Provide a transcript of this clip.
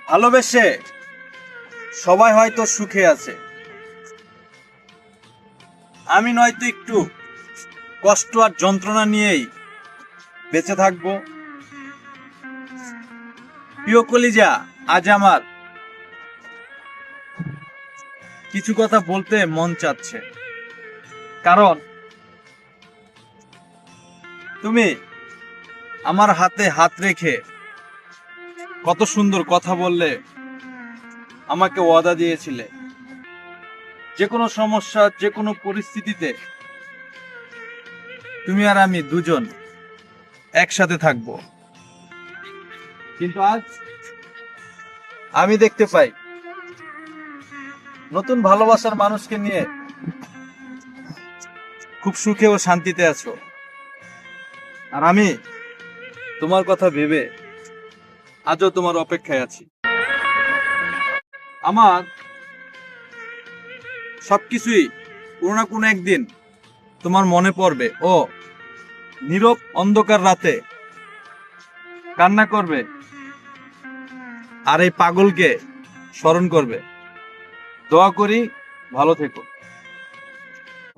ভালোবেসে সবাই হয়তো সুখে আছে, আমি নয়তো একটু কষ্ট আর যন্ত্রণা নিয়েই বেঁচে থাকবো। প্রিয় কলিজা, আজ আমার কিছু কথা বলতে মন চাচ্ছে, কারণ তুমি আমার হাতে হাত রেখে কত সুন্দর কথা বললে, আমাকে ওয়াদা দিয়েছিলে যে কোনো সমস্যা, যে কোনো পরিস্থিতিতে তুমি আর আমি দুজন একসাথে থাকবো। কিন্তু আজ আমি দেখতে পাই নতুন ভালোবাসার মানুষকে নিয়ে খুব সুখে ও শান্তিতে আছো, আর আমি তোমার কথা ভেবে আজও তোমার অপেক্ষায় আছি। আমার সবকিছুই কোনো না কোনো একদিন তোমার মনে পড়বে ও নীরব অন্ধকার রাতে কান্না করবে আর এই পাগলকে স্মরণ করবে। দোয়া করি ভালো থেকো।